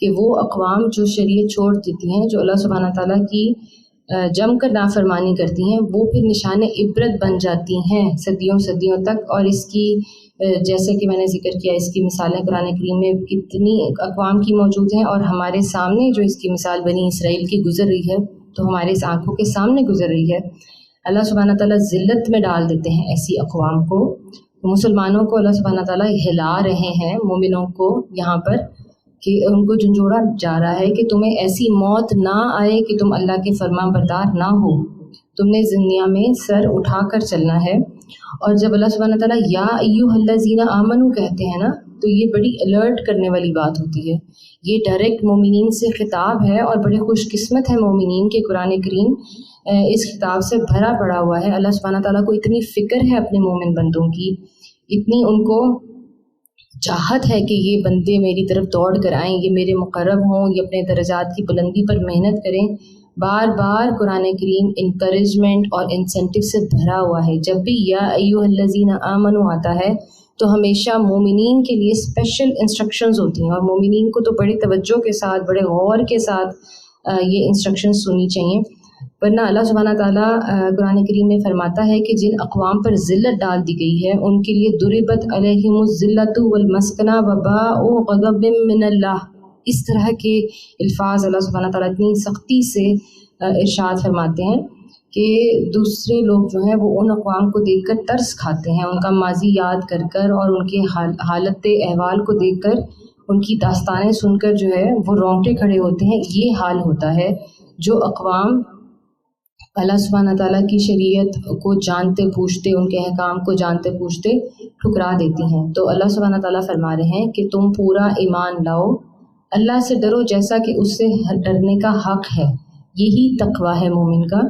کہ وہ اقوام جو شریعت چھوڑ دیتی ہیں، جو اللہ سبحانہ تعالیٰ کی جم کر نافرمانی کرتی ہیں، وہ پھر نشان عبرت بن جاتی ہیں صدیوں صدیوں تک. اور اس کی جیسے کہ میں نے ذکر کیا، اس کی مثالیں قرآن کریم میں کتنی اقوام کی موجود ہیں، اور ہمارے سامنے جو اس کی مثال بنی اسرائیل کی گزر رہی ہے تو ہمارے اس آنکھوں کے سامنے گزر رہی ہے. اللہ سبحانہ تعالیٰ ذلت میں ڈال دیتے ہیں ایسی اقوام کو. مسلمانوں کو اللہ سبحانہ تعالیٰ ہلا رہے ہیں، مومنوں کو یہاں پر، کہ ان کو جھنجھوڑا جا رہا ہے کہ تمہیں ایسی موت نہ آئے کہ تم اللہ کے فرما بردار نہ ہو، تم نے دنیا میں سر اٹھا کر چلنا ہے. اور جب اللہ سبحانہ تعالیٰ یا ایھا الذین آمنو کہتے ہیں نا، تو یہ بڑی الرٹ کرنے والی بات ہوتی ہے. یہ ڈائریکٹ مومنین سے خطاب ہے، اور بڑے خوش قسمت ہیں مومنین کہ قرآن کریم اس خطاب سے بھرا پڑا ہوا ہے. اللہ سبحانہ تعالیٰ کو اتنی فکر ہے اپنے مومن بندوں کی، اتنی ان کو چاہت ہے کہ یہ بندے میری طرف دوڑ کر آئیں، یہ میرے مقرب ہوں، یہ اپنے درجات کی بلندی پر محنت کریں. بار بار قرآن کریم انکریجمنٹ اور انسینٹیو سے بھرا ہوا ہے. جب بھی یا ایھا الذین آمنو آتا ہے تو ہمیشہ مومنین کے لیے اسپیشل انسٹرکشنز ہوتی ہیں، اور مومنین کو تو بڑی توجہ کے ساتھ، بڑے غور کے ساتھ یہ انسٹرکشنز سننی چاہیے. ورنہ اللہ سبحانہ تعالیٰ قرآن کریم میں فرماتا ہے کہ جن اقوام پر ذلت ڈال دی گئی ہے ان کے لیے ضربت علیہم الذلۃ والمسکنہ وباءوا بغضب من اللہ. اس طرح کے الفاظ اللہ سبحانہ تعالیٰ اتنی سختی سے ارشاد فرماتے ہیں کہ دوسرے لوگ جو ہیں وہ ان اقوام کو دیکھ کر ترس کھاتے ہیں، ان کا ماضی یاد کر کر اور ان کے حالت احوال کو دیکھ کر، ان کی داستانیں سن کر جو ہے وہ رونگٹے کھڑے ہوتے ہیں. یہ حال ہوتا ہے جو اقوام اللہ سبحانہ تعالیٰ کی شریعت کو جانتے پوچھتے، ان کے احکام کو جانتے پوچھتے ٹھکرا دیتی ہیں. تو اللہ سبحانہ تعالیٰ فرما رہے ہیں کہ تم پورا ایمان لاؤ، اللہ سے ڈرو جیسا کہ اس سے ڈرنے کا حق ہے. یہی تقویٰ ہے مومن کا.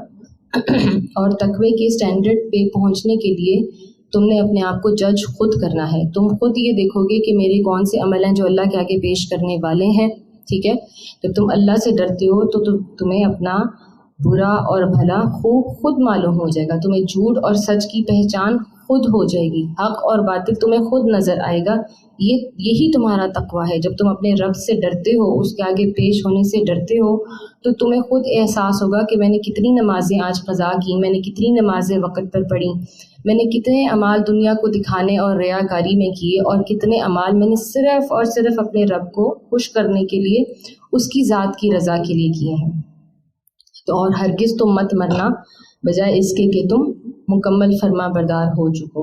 اور تقوی کے سٹینڈرڈ پہ پہنچنے کے لیے تم نے اپنے آپ کو جج خود کرنا ہے. تم خود یہ دیکھو گے کہ میرے کون سے عمل ہیں جو اللہ کے آگے پیش کرنے والے ہیں. ٹھیک ہے، جب تم اللہ سے ڈرتے ہو تو تمہیں اپنا برا اور بھلا خود معلوم ہو جائے گا. تمہیں جھوٹ اور سچ کی پہچان خود ہو جائے گی، حق اور باطل تمہیں خود نظر آئے گا. یہی تمہارا تقویٰ ہے. جب تم اپنے رب سے ڈرتے ہو، اس کے آگے پیش ہونے سے ڈرتے ہو، تو تمہیں خود احساس ہوگا کہ میں نے کتنی نمازیں آج قضا کی، میں نے کتنی نمازیں وقت پر پڑھی، میں نے کتنے اعمال دنیا کو دکھانے اور ریاکاری میں کیے، اور کتنے اعمال میں نے صرف اور صرف اپنے رب کو خوش کرنے کے لیے، اس کی ذات کی رضا کے لیے کیے ہیں. تو اور ہرگز تم مت مرنا بجائے اس کے کہ تم مکمل فرما بردار ہو چکو.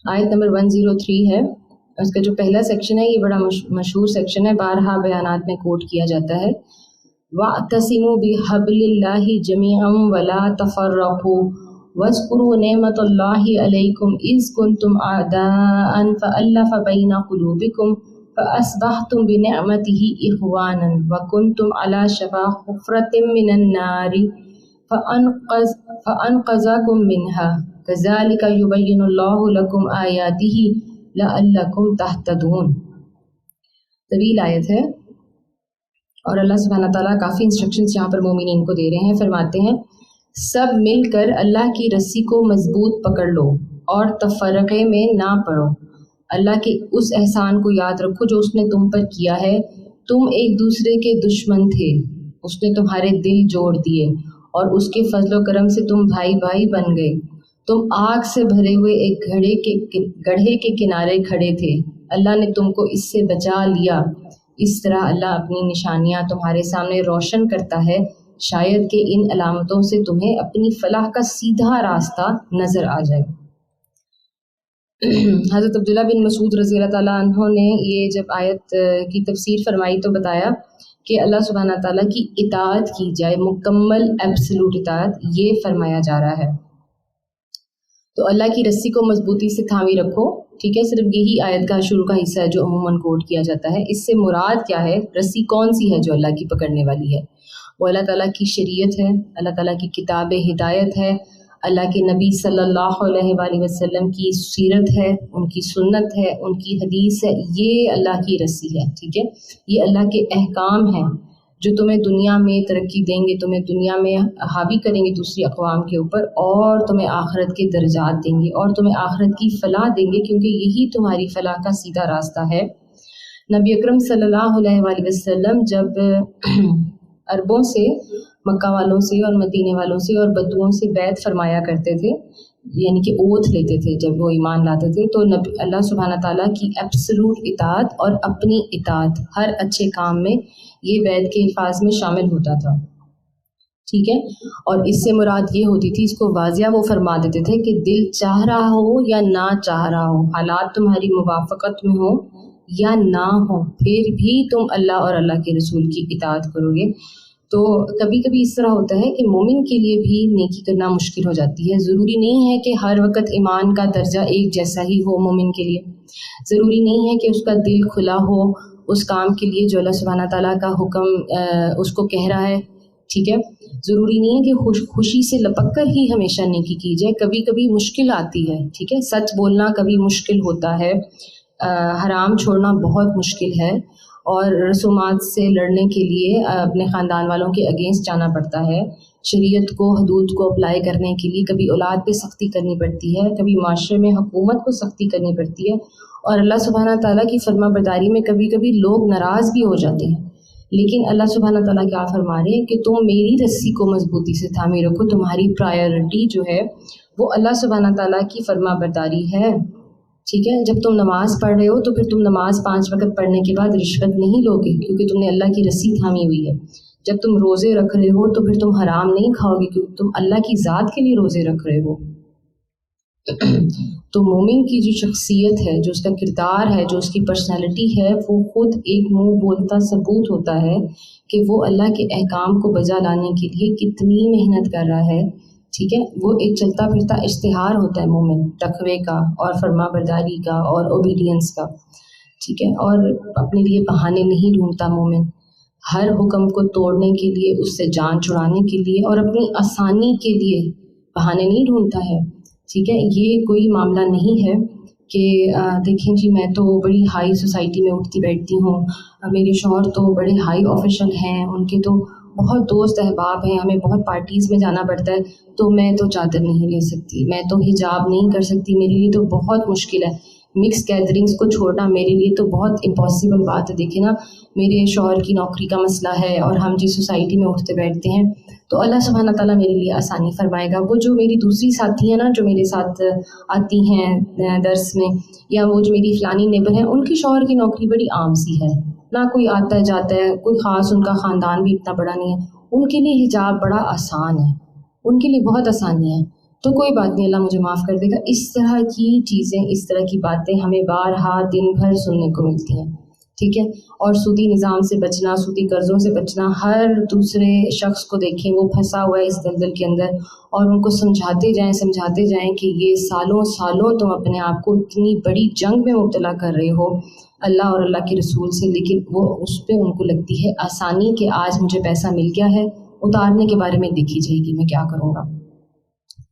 آیت نمبر 103 ہے. اس کا جو پہلا سیکشن ہے یہ بڑا مشہور سیکشن ہے، بارہا بیانات میں کوٹ کیا جاتا ہے. وَاعْتَصِمُوا بِحَبْلِ اللَّهِ جَمِيعًا وَلَا تَفَرَّقُوا وَاذْكُرُوا نِعْمَةَ اللَّهِ عَلَيْكُمْ إِذْ كُنْتُمْ أَعْدَاءً فَأَلَّفَ بَيْنَ قُلُوبِكُمْ فَأَصْبَحْتُمْ بِنِعْمَتِهِ إِخْوَانًا وَكُنْتُمْ عَلَى شَفَا حُفْرَةٍ مِّنَ النَّارِ فَأَنْقَذَكُم مِّنْهَا كَذَلِكَ يُبَيِّنُ اللَّهُ لَكُمْ آيَاتِهِ لَعَلَّكُمْ تَهْتَدُونَ. طویل آیت ہے، اور اللہ سبحانہ تعالیٰ کافی انسٹرکشنز یہاں پر مومنین کو دے رہے ہیں. فرماتے ہیں سب مل کر اللہ کی رسی کو مضبوط پکڑ لو اور تفرقے میں نہ پڑو. اللہ کے اس احسان کو یاد رکھو جو اس نے تم پر کیا ہے. تم ایک دوسرے کے دشمن تھے، اس نے تمہارے دل جوڑ دیے، اور اس کے فضل و کرم سے تم بھائی بھائی بن گئے. تم آگ سے بھرے ہوئے ایک گڑھے کے کنارے کھڑے تھے، اللہ نے تم کو اس سے بچا لیا. اس طرح اللہ اپنی نشانیاں تمہارے سامنے روشن کرتا ہے، شاید کہ ان علامتوں سے تمہیں اپنی فلاح کا سیدھا راستہ نظر آ جائے. حضرت عبداللہ بن مسعود رضی اللہ تعالیٰ عنہ نے یہ جب آیت کی تفسیر فرمائی تو بتایا کہ اللہ سبحانہ تعالیٰ کی اطاعت کی جائے، مکمل ایبسلوٹ اطاعت، یہ فرمایا جا رہا ہے. تو اللہ کی رسی کو مضبوطی سے تھامی رکھو. ٹھیک ہے، صرف یہی آیت کا شروع کا حصہ ہے جو عموماً کوٹ کیا جاتا ہے. اس سے مراد کیا ہے؟ رسی کون سی ہے جو اللہ کی پکڑنے والی ہے؟ وہ اللہ تعالیٰ کی شریعت ہے، اللہ تعالیٰ کی کتاب ہدایت ہے، اللہ کے نبی صلی اللہ علیہ وآلہ وسلم کی سیرت ہے، ان کی سنت ہے، ان کی حدیث ہے. یہ اللہ کی رسی ہے. ٹھیک ہے، یہ اللہ کے احکام ہیں جو تمہیں دنیا میں ترقی دیں گے، تمہیں دنیا میں حاوی کریں گے دوسری اقوام کے اوپر، اور تمہیں آخرت کے درجات دیں گے، اور تمہیں آخرت کی فلاح دیں گے، کیونکہ یہی تمہاری فلاح کا سیدھا راستہ ہے. نبی اکرم صلی اللہ علیہ وآلہ وسلم جب عربوں سے، مکہ والوں سے اور مدینے والوں سے اور بدوؤں سے بیعت فرمایا کرتے تھے، یعنی کہ اوتھ لیتے تھے جب وہ ایمان لاتے تھے، تو اللہ سبحانہ تعالیٰ کی ایبسلوٹ اطاعت اور اپنی اطاعت ہر اچھے کام میں یہ بیعت کے الفاظ میں شامل ہوتا تھا، ٹھیک ہے. اور اس سے مراد یہ ہوتی تھی، اس کو واضح وہ فرما دیتے تھے کہ دل چاہ رہا ہو یا نہ چاہ رہا ہو، حالات تمہاری موافقت میں ہو یا نہ ہو، پھر بھی تم اللہ اور اللہ کے رسول کی اطاعت کرو گے. تو کبھی کبھی اس طرح ہوتا ہے کہ مومن کے لیے بھی نیکی کرنا مشکل ہو جاتی ہے. ضروری نہیں ہے کہ ہر وقت ایمان کا درجہ ایک جیسا ہی ہو. مومن کے لیے ضروری نہیں ہے کہ اس کا دل کھلا ہو اس کام کے لیے جو اللہ سبحانہ تعالیٰ کا حکم اس کو کہہ رہا ہے، ٹھیک ہے. ضروری نہیں ہے کہ خوشی سے لپک کر ہی ہمیشہ نیکی کی جائے. کبھی کبھی مشکل آتی ہے، ٹھیک ہے. سچ بولنا کبھی مشکل ہوتا ہے، حرام چھوڑنا بہت مشکل ہے، اور رسومات سے لڑنے کے لیے اپنے خاندان والوں کے اگینسٹ جانا پڑتا ہے. شریعت کو، حدود کو اپلائی کرنے کے لیے کبھی اولاد پہ سختی کرنی پڑتی ہے، کبھی معاشرے میں حکومت کو سختی کرنی پڑتی ہے، اور اللہ سبحانہ تعالیٰ کی فرما برداری میں کبھی کبھی لوگ ناراض بھی ہو جاتے ہیں. لیکن اللہ سبحانہ تعالیٰ کیا فرما رہے ہیں کہ تم میری رسی کو مضبوطی سے تھامے رکھو. تمہاری پرائیورٹی جو ہے وہ اللہ سبحانہ تعالیٰ کی فرما برداری ہے، ٹھیک ہے. جب تم نماز پڑھ رہے ہو تو پھر تم نماز 5 وقت پڑھنے کے بعد رشوت نہیں لو گے کیونکہ تم نے اللہ کی رسی تھامی ہوئی ہے. جب تم روزے رکھ رہے ہو تو پھر تم حرام نہیں کھاؤ گے کیونکہ تم اللہ کی ذات کے لیے روزے رکھ رہے ہو. تو مومن کی جو شخصیت ہے، جو اس کا کردار ہے، جو اس کی پرسنالٹی ہے، وہ خود ایک منہ بولتا ثبوت ہوتا ہے کہ وہ اللہ کے احکام کو بجا لانے کے لیے کتنی محنت کر رہا ہے، ٹھیک ہے. وہ ایک چلتا پھرتا اشتہار ہوتا ہے مومن، تقوی کا اور فرما برداری کا اور اوبیڈینس کا، ٹھیک ہے. اور اپنے لیے بہانے نہیں ڈھونڈتا مومن، ہر حکم کو توڑنے کے لیے، اس سے جان چھڑانے کے لیے اور اپنی آسانی کے لیے بہانے نہیں ڈھونڈتا ہے، ٹھیک ہے. یہ کوئی معاملہ نہیں ہے کہ دیکھیں جی میں تو بڑی ہائی سوسائٹی میں اٹھتی بیٹھتی ہوں، میرے شوہر تو بڑے ہائی آفیشل ہیں، ان کے تو بہت دوست احباب ہیں، ہمیں بہت پارٹیز میں جانا پڑتا ہے، تو میں تو چادر نہیں لے سکتی، میں تو حجاب نہیں کر سکتی، میرے لیے تو بہت مشکل ہے، مکس گیدرنگس کو چھوڑنا میرے لیے تو بہت امپاسبل بات ہے. دیکھیں نا، میرے شوہر کی نوکری کا مسئلہ ہے اور ہم جس سوسائٹی میں اٹھتے بیٹھتے ہیں، تو اللہ سبحانہ تعالیٰ میرے لیے آسانی فرمائے گا. وہ جو میری دوسری ساتھی ہیں نا، جو میرے ساتھ آتی ہیں درس میں، یا وہ جو میری فلانی نیبر ہیں، ان کے شوہر کی نوکری بڑی عام سی ہے، نہ کوئی آتا ہے جاتا ہے، کوئی خاص ان کا خاندان بھی اتنا بڑا نہیں ہے، ان کے لیے حجاب بڑا آسان ہے، ان کے لیے بہت آسانی ہے. تو کوئی بات نہیں، اللہ مجھے معاف کر دے گا. اس طرح کی چیزیں، اس طرح کی باتیں ہمیں بارہا دن بھر سننے کو ملتی ہیں، ٹھیک ہے. اور سودی نظام سے بچنا، سودی قرضوں سے بچنا. ہر دوسرے شخص کو دیکھیں وہ پھنسا ہوا ہے اس دلدل کے اندر، اور ان کو سمجھاتے جائیں کہ یہ سالوں سالوں تم اپنے آپ کو اتنی بڑی جنگ میں مبتلا کر رہے ہو اللہ اور اللہ کے رسول سے، لیکن وہ اس پہ ان کو لگتی ہے آسانی کہ آج مجھے پیسہ مل گیا ہے، اتارنے کے بارے میں دیکھی جائے گی میں کیا کروں گا.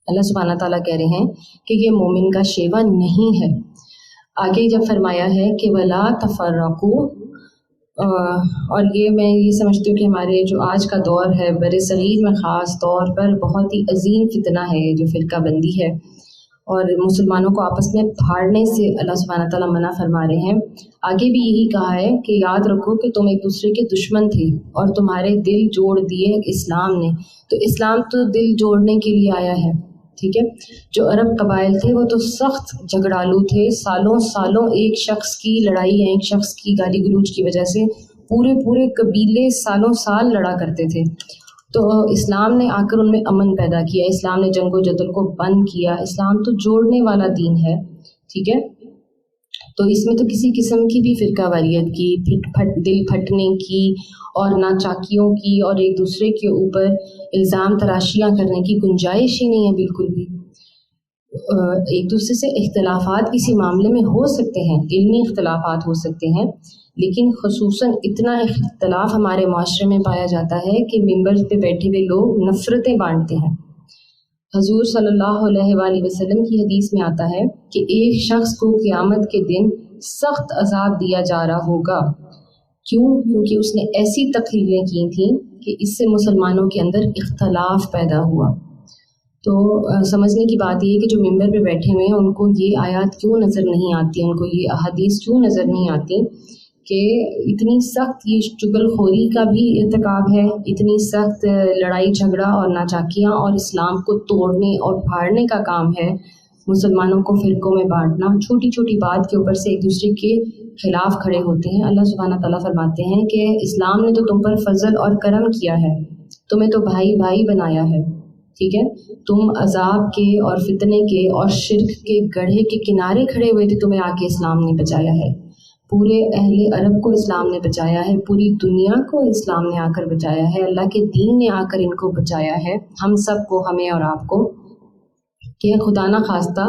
اللہ سبحانہ تعالیٰ کہہ رہے ہیں کہ یہ مومن کا شیوا نہیں ہے. آگے جب فرمایا ہے کہ ولا تفرقوا، اور یہ میں یہ سمجھتی ہوں کہ ہمارے جو آج کا دور ہے بر صغیر میں خاص طور پر بہت ہی عظیم فتنہ ہے جو فرقہ بندی ہے، اور مسلمانوں کو آپس میں پھاڑنے سے اللہ سبحانہ تعالیٰ منع فرما رہے ہیں. آگے بھی یہی کہا ہے کہ یاد رکھو کہ تم ایک دوسرے کے دشمن تھے اور تمہارے دل جوڑ دیے اسلام نے. تو اسلام تو دل جوڑنے کے لیے آیا ہے، ٹھیک ہے. جو عرب قبائل تھے وہ تو سخت جھگڑالو تھے، سالوں سالوں ایک شخص کی لڑائی ہے، ایک شخص کی گالی گلوچ کی وجہ سے پورے قبیلے سالوں سال لڑا کرتے تھے. تو اسلام نے آ کر ان میں امن پیدا کیا، اسلام نے جنگ و جدل کو بند کیا. اسلام تو جوڑنے والا دین ہے، ٹھیک ہے. تو اس میں تو کسی قسم کی بھی فرقہ واریت کی، دل پھٹنے کی اور ناچاکیوں کی اور ایک دوسرے کے اوپر الزام تراشیاں کرنے کی گنجائش ہی نہیں ہے بالکل بھی. ایک دوسرے سے اختلافات کسی معاملے میں ہو سکتے ہیں، علمی اختلافات ہو سکتے ہیں، لیکن خصوصاً اتنا اختلاف ہمارے معاشرے میں پایا جاتا ہے کہ ممبر پہ بیٹھے ہوئے لوگ نفرتیں بانٹتے ہیں. حضور صلی اللہ علیہ وآلہ وسلم کی حدیث میں آتا ہے کہ ایک شخص کو قیامت کے دن سخت عذاب دیا جا رہا ہوگا. کیونکہ اس نے ایسی تقریریں کی تھیں کہ اس سے مسلمانوں کے اندر اختلاف پیدا ہوا. تو سمجھنے کی بات یہ ہے کہ جو ممبر پہ بیٹھے ہوئے ہیں ان کو یہ آیات کیوں نظر نہیں آتی، ان کو یہ احادیث کیوں نظر نہیں آتی کہ اتنی سخت یہ چغل خوری کا بھی ارتکاب ہے، اتنی سخت لڑائی جھگڑا اور ناچاکیاں اور اسلام کو توڑنے اور پھاڑنے کا کام ہے، مسلمانوں کو فرقوں میں بانٹنا، چھوٹی چھوٹی بات کے اوپر سے ایک دوسرے کے خلاف کھڑے ہوتے ہیں۔ اللہ سبحانہ تعالیٰ فرماتے ہیں کہ اسلام نے تو تم پر فضل اور کرم کیا ہے، تمہیں تو بھائی بھائی بنایا ہے، ٹھیک ہے، تم عذاب کے اور فتنے کے اور شرک کے گڑھے کے کنارے کھڑے ہوئے تھے، تمہیں آ کے اسلام نے بچایا ہے، پورے اہل عرب کو اسلام نے بچایا ہے، پوری دنیا کو اسلام نے آ کر بچایا ہے، اللہ کے دین نے آ کر ان کو بچایا ہے، ہم سب کو، ہمیں اور آپ کو، کہ خدا نہ خواستہ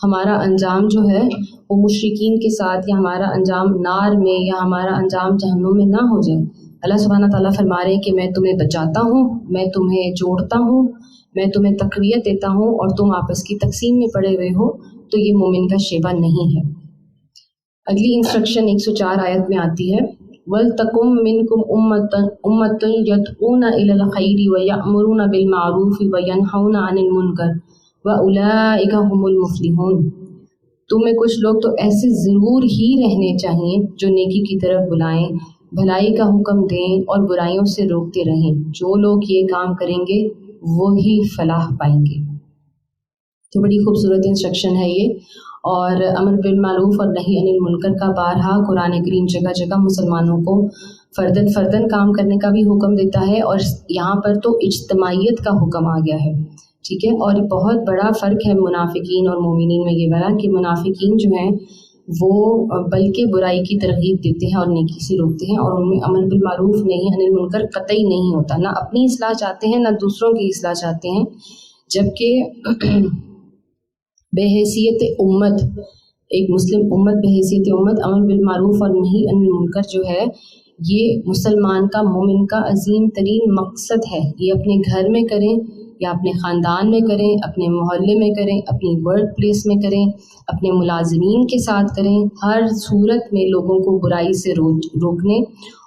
ہمارا انجام جو ہے وہ مشرکین کے ساتھ، یا ہمارا انجام نار میں، یا ہمارا انجام جہنم میں نہ ہو جائے۔ اللہ سبحانہ تعالیٰ فرما رہے ہیں کہ میں تمہیں بچاتا ہوں، میں تمہیں جوڑتا ہوں، میں تمہیں تقویت دیتا ہوں، اور تم آپس کی تقسیم میں پڑے ہوئے ہو تو یہ مومن کا شیبہ نہیں ہے۔ اگلی انسٹرکشن 104 آیت میں آتی ہے، وَلْتَكُن مِّنكُمْ أُمَّةٌ يَدْعُونَ إِلَى الْخَيْرِ وَيَأْمُرُونَ بِالْمَعْرُوفِ وَيَنْهَوْنَ عَنِ الْمُنكَرِ وَأُولَٰئِكَ هُمُ الْمُفْلِحُونَ۔ تمہیں کچھ لوگ تو ایسے ضرور ہی رہنے چاہیے جو نیکی کی طرف بلائیں، بھلائی کا حکم دیں اور برائیوں سے روکتے رہیں، جو لوگ یہ کام کریں گے وہی فلاح پائیں گے۔ تو بڑی خوبصورت انسٹرکشن ہے یہ، اور امر بالمعروف اور نہی عن المنکر کا بارہا قرآن کریم جگہ جگہ مسلمانوں کو فردن فردن کام کرنے کا بھی حکم دیتا ہے، اور یہاں پر تو اجتماعیت کا حکم آ گیا ہے، ٹھیک ہے۔ اور بہت بڑا فرق ہے منافقین اور مومنین میں یہ والا، کہ منافقین جو ہیں وہ بلکہ برائی کی ترغیب دیتے ہیں اور نیکی سے روکتے ہیں، اور ان میں امر بالمعروف نہی عن المنکر قطعی نہیں ہوتا، نہ اپنی اصلاح چاہتے ہیں نہ دوسروں کی اصلاح چاہتے ہیں، جبکہ بے حیثیت امت، ایک مسلم امت بے حیثیت امت، امر بالمعروف اور نہی عن المنکر جو ہے یہ مسلمان کا، مومن کا عظیم ترین مقصد ہے۔ یہ اپنے گھر میں کریں یا اپنے خاندان میں کریں، اپنے محلے میں کریں، اپنی ورک پلیس میں کریں، اپنے ملازمین کے ساتھ کریں، ہر صورت میں لوگوں کو برائی سے روکنے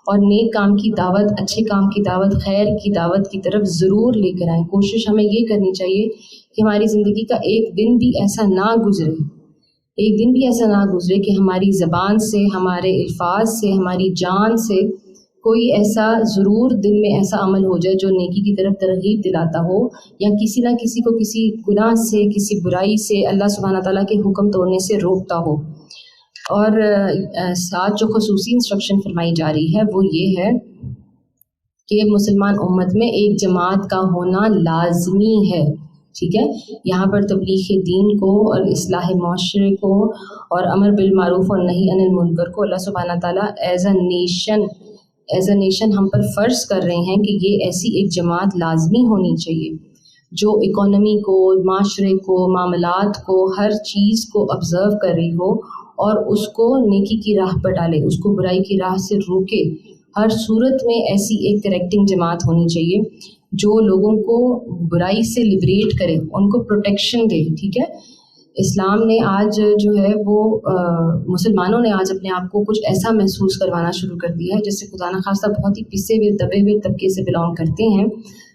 اور نیک کام کی دعوت، اچھے کام کی دعوت، خیر کی دعوت کی طرف ضرور لے کر آئیں۔ کوشش ہمیں یہ کرنی چاہیے کہ ہماری زندگی کا ایک دن بھی ایسا نہ گزرے، ایک دن بھی ایسا نہ گزرے کہ ہماری زبان سے، ہمارے الفاظ سے، ہماری جان سے کوئی ایسا ضرور دن میں ایسا عمل ہو جائے جو نیکی کی طرف ترغیب دلاتا ہو، یا کسی نہ کسی کو کسی گناہ سے، کسی برائی سے، اللہ سبحانہ تعالیٰ کے حکم توڑنے سے روکتا ہو۔ اور ساتھ جو خصوصی انسٹرکشن فرمائی جا رہی ہے وہ یہ ہے کہ مسلمان امت میں ایک جماعت کا ہونا لازمی ہے، ٹھیک ہے۔ یہاں پر تبلیغ دین کو اور اصلاح معاشرے کو اور امر بالمعروف اور نہی عن المنکر کو اللہ سبحانہ تعالیٰ ایز اے نیشن ہم پر فرض کر رہے ہیں کہ یہ ایسی ایک جماعت لازمی ہونی چاہیے جو اکانومی کو، معاشرے کو، معاملات کو، ہر چیز کو آبزرو کر رہی ہو اور اس کو نیکی کی راہ پر ڈالے، اس کو برائی کی راہ سے روکے۔ ہر صورت میں ایسی ایک کریکٹنگ جماعت ہونی چاہیے جو لوگوں کو برائی سے لبریٹ کرے، ان کو پروٹیکشن دے، ٹھیک ہے۔ اسلام نے آج جو ہے وہ مسلمانوں نے آج اپنے آپ کو کچھ ایسا محسوس کروانا شروع کر دیا ہے جس سے خدا نخواستہ بہت ہی پسے ہوئے دبے ہوئے طبقے سے بلانگ کرتے ہیں۔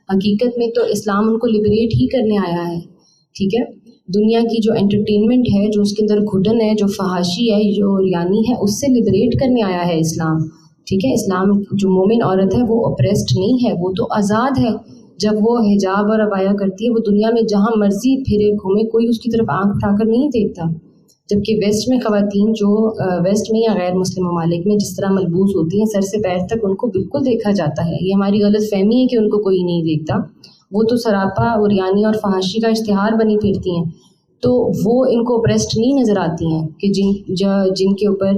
حقیقت میں تو اسلام ان کو لبریٹ ہی کرنے آیا ہے، ٹھیک ہے۔ دنیا کی جو انٹرٹینمنٹ ہے، جو اس کے اندر گھٹن ہے، جو فحاشی ہے، جو ریانی ہے، اس سے لبریٹ کرنے آیا ہے اسلام، ٹھیک ہے۔ اسلام جو مومن عورت ہے وہ اپریسڈ نہیں ہے، وہ تو آزاد ہے۔ جب وہ حجاب اور عبایا کرتی ہے وہ دنیا میں جہاں مرضی پھرے گھومے، کوئی اس کی طرف آنکھ اٹھا کر نہیں دیکھتا، جبکہ ویسٹ میں خواتین جو ویسٹ میں یا غیر مسلم ممالک میں جس طرح ملبوس ہوتی ہیں سر سے پیر تک، ان کو بالکل دیکھا جاتا ہے۔ یہ ہماری غلط فہمی ہے کہ ان کو کوئی نہیں دیکھتا، وہ تو سراپا اوریانی اور فحاشی کا اشتہار بنی پھرتی ہیں، تو وہ ان کو اپریسڈ نہیں نظر آتی ہیں کہ جن کے اوپر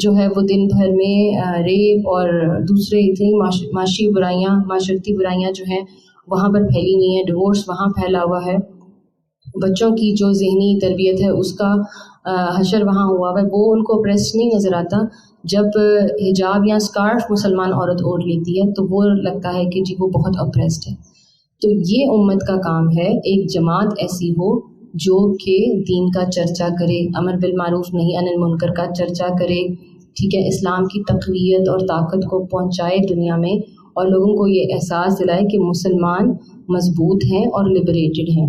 جو ہے وہ دن بھر میں ریپ اور دوسرے اتنی معاشی برائیاں، معاشرتی برائیاں جو ہیں وہاں پر پھیلی نہیں ہے، ڈیورس وہاں پھیلا ہوا ہے، بچوں کی جو ذہنی تربیت ہے اس کا حشر وہاں ہوا ہوا ہے، وہ ان کو اپریس نہیں نظر آتا۔ جب حجاب یا اسکارف مسلمان عورت اوڑھ لیتی ہے تو وہ لگتا ہے کہ جی وہ بہت اپریسڈ ہے۔ تو یہ امت کا کام ہے ایک جماعت ایسی ہو جو کہ دین کا چرچا کرے، امر بالمعروف نہی عن المنکر کا چرچا کرے، ٹھیک ہے، اسلام کی تقویت اور طاقت کو پہنچائے دنیا میں، اور لوگوں کو یہ احساس دلائے کہ مسلمان مضبوط ہیں اور لبریٹڈ ہیں۔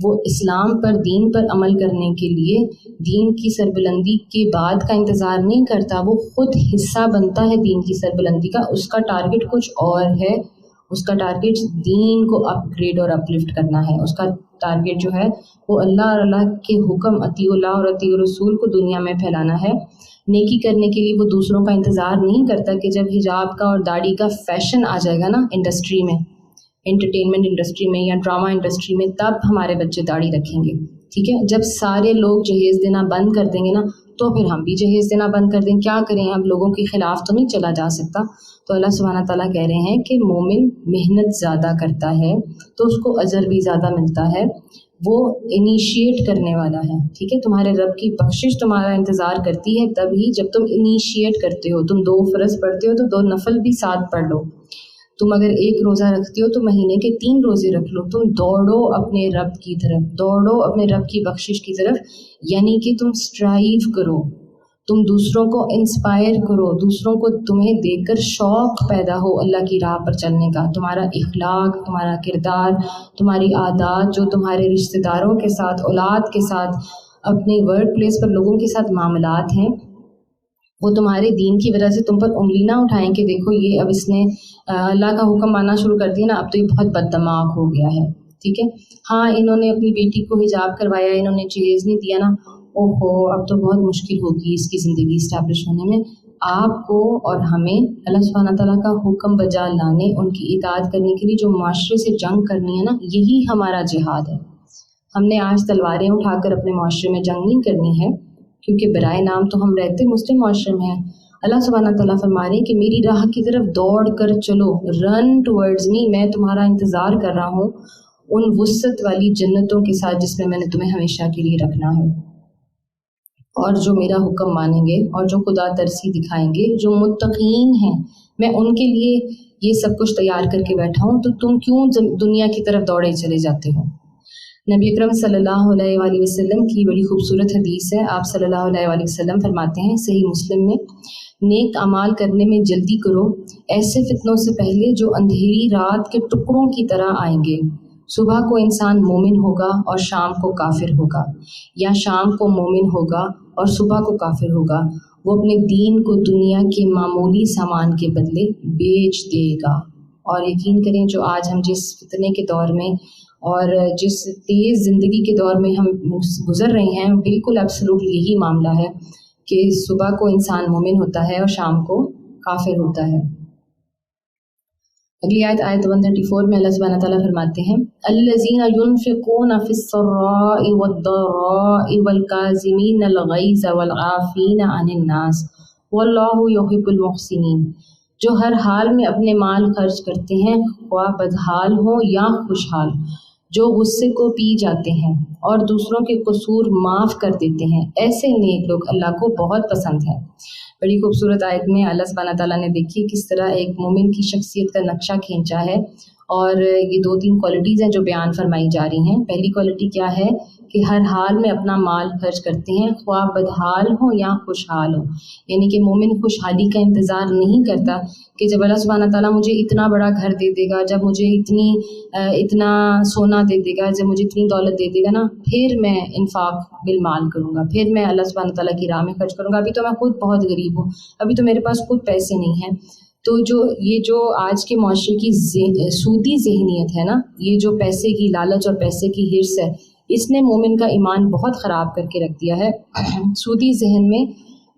وہ اسلام پر دین پر عمل کرنے کے لیے دین کی سربلندی کے بعد کا انتظار نہیں کرتا، وہ خود حصہ بنتا ہے دین کی سربلندی کا. اس کا ٹارگٹ کچھ اور ہے، اس کا ٹارگٹ دین کو اپ گریڈ اور اپ لفٹ کرنا ہے. اس کا ٹارگٹ جو ہے وہ اللہ اور اللہ کے حکم اطیع اللہ اور اطیع الرسول کو دنیا میں پھیلانا ہے. نیکی کرنے کے لیے وہ دوسروں کا انتظار نہیں کرتا کہ جب حجاب کا اور داڑھی کا فیشن آ جائے گا نا انڈسٹری میں، انٹرٹینمنٹ انڈسٹری میں یا ڈرامہ انڈسٹری میں، تب ہمارے بچے داڑھی رکھیں گے. ٹھیک ہے، جب سارے لوگ جہیز دینا بند کر دیں گے نا تو پھر ہم بھی جہیز دینا بند کر دیں. کیا کریں، اب لوگوں کے خلاف تو نہیں چلا جا سکتا. تو اللہ سبحانہ تعالیٰ کہہ رہے ہیں کہ مومن محنت زیادہ کرتا ہے تو اس کو اجر بھی زیادہ ملتا ہے، وہ انیشیٹ کرنے والا ہے. ٹھیک ہے، تمہارے رب کی بخشش تمہارا انتظار کرتی ہے تبھی جب تم انیشیٹ کرتے ہو. تم 2 فرض پڑھتے ہو تو 2 نفل بھی ساتھ پڑھ لو. تم اگر 1 روزہ رکھتے ہو تو مہینے کے 3 روزے رکھ لو. تم دوڑو اپنے رب کی طرف، دوڑو اپنے رب کی بخشش کی طرف، یعنی کہ تم اسٹرائیو کرو، تم دوسروں کو انسپائر کرو، دوسروں کو تمہیں دیکھ کر شوق پیدا ہو اللہ کی راہ پر چلنے کا. تمہارا اخلاق، تمہارا کردار، تمہاری عادات، جو تمہارے رشتہ داروں کے ساتھ، اولاد کے ساتھ، اپنے ورک پلیس پر لوگوں کے ساتھ معاملات ہیں، وہ تمہارے دین کی وجہ سے تم پر انگلی نہ اٹھائیں کہ دیکھو یہ اب اس نے اللہ کا حکم ماننا شروع کر دیا نا، اب تو یہ بہت بد دماغ ہو گیا ہے. ٹھیک ہے، ہاں انہوں نے اپنی بیٹی کو حجاب کروایا، انہوں نے جہیز نہیں دیا نا، اوہو اب تو بہت مشکل ہوگی اس کی زندگی اسٹیبلش ہونے میں. آپ کو اور ہمیں اللہ سبحانہ تعالیٰ کا حکم بجا لانے، ان کی اطاعت کرنے کے لیے جو معاشرے سے جنگ کرنی ہے نا، یہی ہمارا جہاد ہے. ہم نے آج تلواریں اٹھا کر اپنے معاشرے میں جنگ نہیں کرنی ہے، کیونکہ برائے نام تو ہم رہتے مسلم معاشرے میں ہیں. اللہ سبحانہ تعالیٰ فرما رہے ہیں کہ میری راہ کی طرف دوڑ کر چلو، رن ٹورڈز می، میں تمہارا انتظار کر رہا ہوں ان وسعت والی جنتوں کے ساتھ جس میں میں نے تمہیں ہمیشہ کے لیے رکھنا ہے. اور جو میرا حکم مانیں گے اور جو خدا ترسی دکھائیں گے، جو متقین ہیں، میں ان کے لیے یہ سب کچھ تیار کر کے بیٹھا ہوں. تو تم کیوں دنیا کی طرف دوڑے چلے جاتے ہو؟ نبی اکرم صلی اللہ علیہ وآلہ وسلم کی بڑی خوبصورت حدیث ہے. آپ صلی اللہ علیہ وآلہ وسلم فرماتے ہیں صحیح مسلم میں، نیک اعمال کرنے میں جلدی کرو ایسے فتنوں سے پہلے جو اندھیری رات کے ٹکڑوں کی طرح آئیں گے. صبح کو انسان مومن ہوگا اور شام کو کافر ہوگا، یا شام کو مومن ہوگا اور صبح کو کافر ہوگا. وہ اپنے دین کو دنیا کے معمولی سامان کے بدلے بیچ دے گا. اور یقین کریں جو آج ہم جس فتنے کے دور میں اور جس تیز زندگی کے دور میں ہم گزر رہے ہیں، بالکل ایبسولوٹ یہی معاملہ ہے کہ صبح کو انسان مومن ہوتا ہے اور شام کو کافر ہوتا ہے. اگلی آیت 134 میں اللہ سبحانہ تعالیٰ فرماتے ہیں الذین ينفقون فی السراء والضراء والکاظمین الغیظ والعافین عن الناس واللہ یحب المحسنین. جو ہر حال میں اپنے مال خرچ کرتے ہیں، خواہ بدحال ہو یا خوشحال، جو غصے کو پی جاتے ہیں اور دوسروں کے قصور معاف کر دیتے ہیں، ایسے نیک لوگ اللہ کو بہت پسند ہیں. بڑی خوبصورت آیت میں اللہ سبحانہ تعالیٰ نے دیکھی کس طرح ایک مومن کی شخصیت کا نقشہ کھینچا ہے، اور یہ 2-3 کوالٹیز ہیں جو بیان فرمائی جا رہی ہیں. پہلی کوالٹی کیا ہے کہ ہر حال میں اپنا مال خرچ کرتے ہیں، خواہ بدحال ہو یا خوشحال ہو. یعنی کہ مومن خوشحالی کا انتظار نہیں کرتا کہ جب اللہ سبحانہ تعالیٰ مجھے اتنا بڑا گھر دے دے گا، جب مجھے اتنا سونا دے دے گا، جب مجھے اتنی دولت دے دے گا نا، پھر میں انفاق بالمال کروں گا، پھر میں اللہ سبحانہ تعالیٰ کی راہ میں خرچ کروں گا. ابھی تو میں خود بہت غریب ہوں، ابھی تو میرے پاس خود پیسے نہیں ہیں. تو جو آج کے معاشرے کی سودی ذہنیت ہے نا، یہ جو پیسے کی لالچ اور پیسے کی حرص ہے، اس نے مومن کا ایمان بہت خراب کر کے رکھ دیا ہے. سودی ذہن میں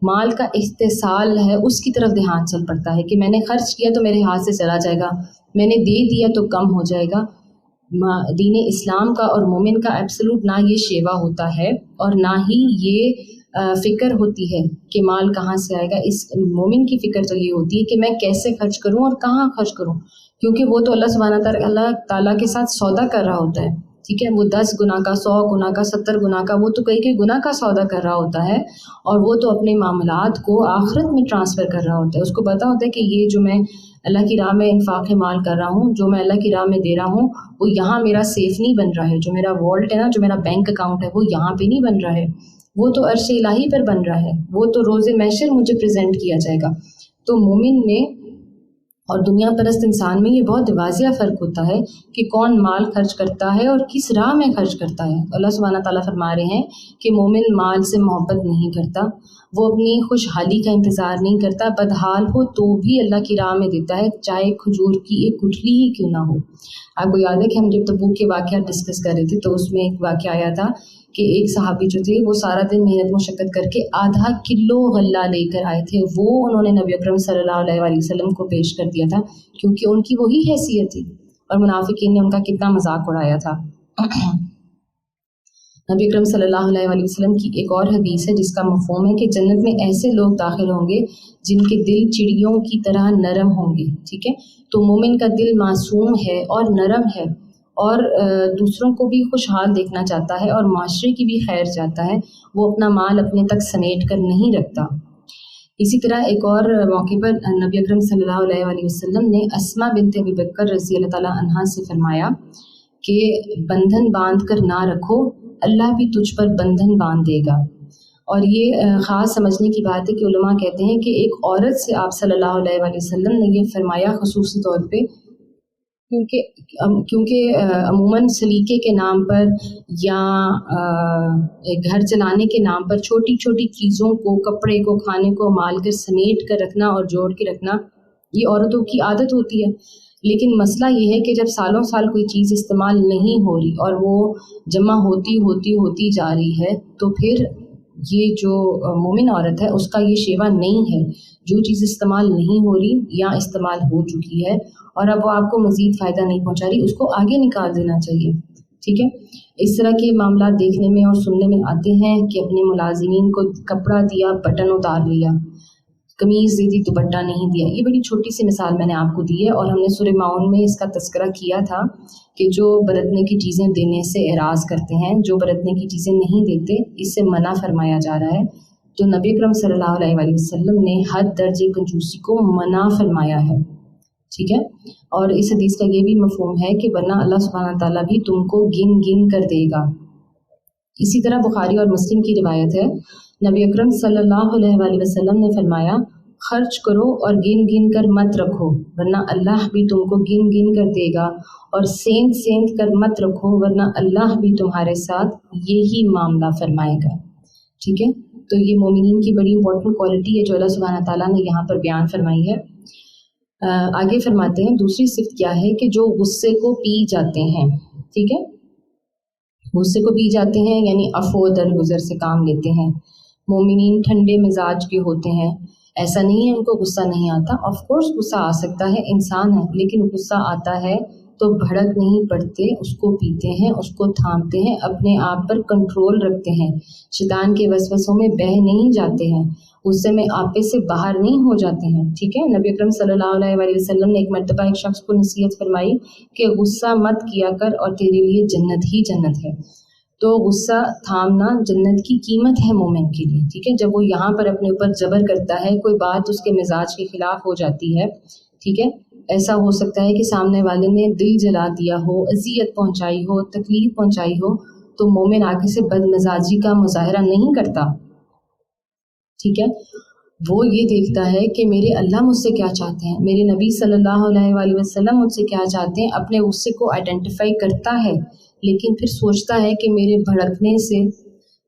مال کا استحصال ہے، اس کی طرف دھیان چل پڑتا ہے کہ میں نے خرچ کیا تو میرے ہاتھ سے چلا جائے گا، میں نے دے دیا تو کم ہو جائے گا. دین اسلام کا اور مومن کا ایبسولوٹ نہ یہ شیوا ہوتا ہے اور نہ ہی یہ فکر ہوتی ہے کہ مال کہاں سے آئے گا. اس مومن کی فکر تو یہ ہوتی ہے کہ میں کیسے خرچ کروں اور کہاں خرچ کروں، کیونکہ وہ تو اللہ سبحانہ تعالیٰ کے ساتھ سودا کر رہا ہوتا ہے. ٹھیک ہے، وہ 10 گنا کا، 100 گنا کا، 70 گنا کا، وہ تو کئی گنا کا سودا کر رہا ہوتا ہے، اور وہ تو اپنے معاملات کو آخرت میں ٹرانسفر کر رہا ہوتا ہے. اس کو پتہ ہوتا ہے کہ یہ جو میں اللہ کی راہ میں انفاق مال کر رہا ہوں، جو میں اللہ کی راہ میں دے رہا ہوں، وہ یہاں میرا سیف نہیں بن رہا ہے. جو میرا والٹ ہے نا، جو میرا بینک اکاؤنٹ ہے، وہ یہاں پہ نہیں بن رہا ہے، وہ تو عرش الہی پر بن رہا ہے، وہ تو روز محشر مجھے پریزنٹ کیا جائے گا. تو مومن میں اور دنیا پرست انسان میں یہ بہت واضح فرق ہوتا ہے کہ کون مال خرچ کرتا ہے اور کس راہ میں خرچ کرتا ہے۔ اللہ سبحانہ تعالیٰ فرما رہے ہیں کہ مومن مال سے محبت نہیں کرتا، وہ اپنی خوشحالی کا انتظار نہیں کرتا، بدحال ہو تو بھی اللہ کی راہ میں دیتا ہے، چاہے کھجور کی ایک گٹھلی ہی کیوں نہ ہو۔ آپ کو یاد ہے کہ ہم جب تبوک کے واقعات ڈسکس کر رہے تھے تو اس میں ایک واقعہ آیا تھا کہ ایک صحابی جو تھے وہ سارا دن محنت مشقت کر کے آدھا کلو غلہ لے کر آئے تھے، وہ انہوں نے نبی اکرم صلی اللہ علیہ وآلہ وسلم کو پیش کر دیا تھا کیونکہ ان کی وہی حیثیت تھی، اور منافقین نے ان کا کتنا مذاق اڑایا تھا۔ نبی اکرم صلی اللہ علیہ وآلہ وسلم کی ایک اور حدیث ہے جس کا مفہوم ہے کہ جنت میں ایسے لوگ داخل ہوں گے جن کے دل چڑیوں کی طرح نرم ہوں گے، ٹھیک ہے۔ تو مومن کا دل معصوم ہے اور نرم ہے، اور دوسروں کو بھی خوشحال دیکھنا چاہتا ہے اور معاشرے کی بھی خیر چاہتا ہے، وہ اپنا مال اپنے تک سمیٹ کر نہیں رکھتا۔ اسی طرح ایک اور موقع پر نبی اکرم صلی اللہ علیہ وآلہ وسلم نے اسماء بنت ابی بکر رضی اللہ تعالیٰ عنہا سے فرمایا کہ بندھن باندھ کر نہ رکھو، اللہ بھی تجھ پر بندھن باندھ دے گا۔ اور یہ خاص سمجھنے کی بات ہے کہ علماء کہتے ہیں کہ ایک عورت سے آپ صلی اللہ علیہ وآلہ وسلم نے یہ فرمایا خصوصی طور پہ کیونکہ عموماً سلیقے کے نام پر یا گھر چلانے کے نام پر چھوٹی چھوٹی چیزوں کو، کپڑے کو، کھانے کو مال کر سمیٹ کر رکھنا اور جوڑ کے رکھنا یہ عورتوں کی عادت ہوتی ہے۔ لیکن مسئلہ یہ ہے کہ جب سالوں سال کوئی چیز استعمال نہیں ہو رہی اور وہ جمع ہوتی جا رہی ہے تو پھر یہ جو مومن عورت ہے اس کا یہ شیوا نہیں ہے۔ جو چیز استعمال نہیں ہو رہی یا استعمال ہو چکی ہے اور اب وہ آپ کو مزید فائدہ نہیں پہنچا رہی، اس کو آگے نکال دینا چاہیے، ٹھیک ہے۔ اس طرح کے معاملات دیکھنے میں اور سننے میں آتے ہیں کہ اپنے ملازمین کو کپڑا دیا، بٹن اتار لیا، قمیض دے دی، دوپٹہ نہیں دیا۔ یہ بڑی چھوٹی سی مثال میں نے آپ کو دی ہے، اور ہم نے سورہ ماؤن میں اس کا تذکرہ کیا تھا کہ جو برتنے کی چیزیں دینے سے اعراض کرتے ہیں، جو برتنے کی چیزیں نہیں دیتے، اس سے منع فرمایا جا رہا ہے۔ تو نبی اکرم صلی اللہ علیہ وآلہ وسلم نے حد درجے کنجوسی کو منع فرمایا ہے، ٹھیک ہے۔ اور اس حدیث کا یہ بھی مفہوم ہے کہ ورنہ اللہ سبحانہ تعالیٰ بھی تم کو گن گن کر دے گا۔ اسی طرح بخاری اور مسلم کی روایت ہے، نبی اکرم صلی اللہ علیہ وآلہ وسلم نے فرمایا خرچ کرو اور گن گن کر مت رکھو ورنہ اللہ بھی تم کو گن گن کر دے گا، اور سینت سینت کر مت رکھو ورنہ اللہ بھی تمہارے ساتھ یہی معاملہ فرمائے گا، ٹھیک ہے۔ تو یہ مومنین کی بڑی امپورٹنٹ کوالٹی ہے جو اللہ سبحانہ تعالیٰ نے یہاں پر بیان فرمائی ہے۔ آگے فرماتے ہیں دوسری صفت کیا ہے کہ جو غصے کو پی جاتے ہیں، ٹھیک ہے، غصے کو پی جاتے ہیں یعنی عفو درگزر سے کام لیتے ہیں۔ مومنین ٹھنڈے مزاج کے ہوتے ہیں، ایسا نہیں ہے ان کو غصہ نہیں آتا، آف کورس غصہ آ سکتا ہے، انسان ہے، لیکن غصہ آتا ہے تو بھڑک نہیں پڑتے، اس کو پیتے ہیں، اس کو تھامتے ہیں، اپنے آپ پر کنٹرول رکھتے ہیں، شیطان کے وسوسوں میں بہہ نہیں جاتے ہیں، غصے میں آپے سے باہر نہیں ہو جاتے ہیں، ٹھیک ہے۔ نبی اکرم صلی اللہ علیہ وآلہ وسلم نے ایک مرتبہ ایک شخص کو نصیحت فرمائی کہ غصہ مت کیا کر اور تیرے لیے جنت ہی جنت ہے۔ تو غصہ تھامنا جنت کی قیمت ہے مومن کے لیے، ٹھیک ہے۔ جب وہ یہاں پر اپنے اوپر جبر کرتا ہے، کوئی بات اس کے مزاج کے خلاف ہو جاتی ہے، ٹھیک ہے، ایسا ہو سکتا ہے کہ سامنے والے نے دل جلا دیا ہو، اذیت پہنچائی ہو، تکلیف پہنچائی ہو، تو مومن آگے سے بد مزاجی کا مظاہرہ نہیں کرتا، ٹھیک ہے۔ وہ یہ دیکھتا ہے کہ میرے اللہ مجھ سے کیا چاہتے ہیں، میرے نبی صلی اللہ علیہ وآلہ وسلم مجھ سے کیا چاہتے ہیں، اپنے غصے کو آئیڈینٹیفائی کرتا ہے، لیکن پھر سوچتا ہے کہ میرے بھڑکنے سے،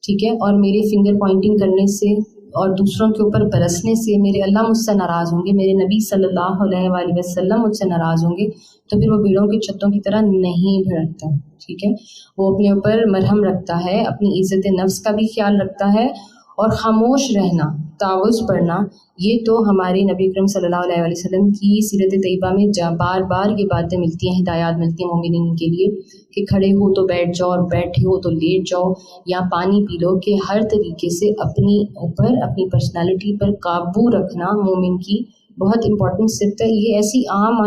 ٹھیک ہے، اور میرے فنگر پوائنٹنگ کرنے سے اور دوسروں کے اوپر برسنے سے میرے اللہ مجھ سے ناراض ہوں گے، میرے نبی صلی اللہ علیہ وآلہ وسلم مجھ سے ناراض ہوں گے، تو پھر وہ بھیڑوں کی چھتوں کی طرح نہیں بھڑکتا، ٹھیک ہے۔ وہ اپنے اوپر مرہم رکھتا ہے، اپنی عزت نفس کا بھی خیال رکھتا ہے، اور خاموش رہنا، تعوذ پڑھنا، یہ تو ہمارے نبی اکرم صلی اللہ علیہ وآلہ وسلم کی سیرت طیبہ میں بار بار یہ باتیں ملتی ہیں، ہدایات ملتی ہیں مومنین کے لیے کہ کھڑے ہو تو بیٹھ جاؤ اور بیٹھے ہو تو لیٹ جاؤ یا پانی پی لو، کہ ہر طریقے سے اپنی اوپر، اپنی پرسنالٹی پر قابو رکھنا مومن کی بہت امپورٹنٹ صفت ہے۔ یہ ایسی عام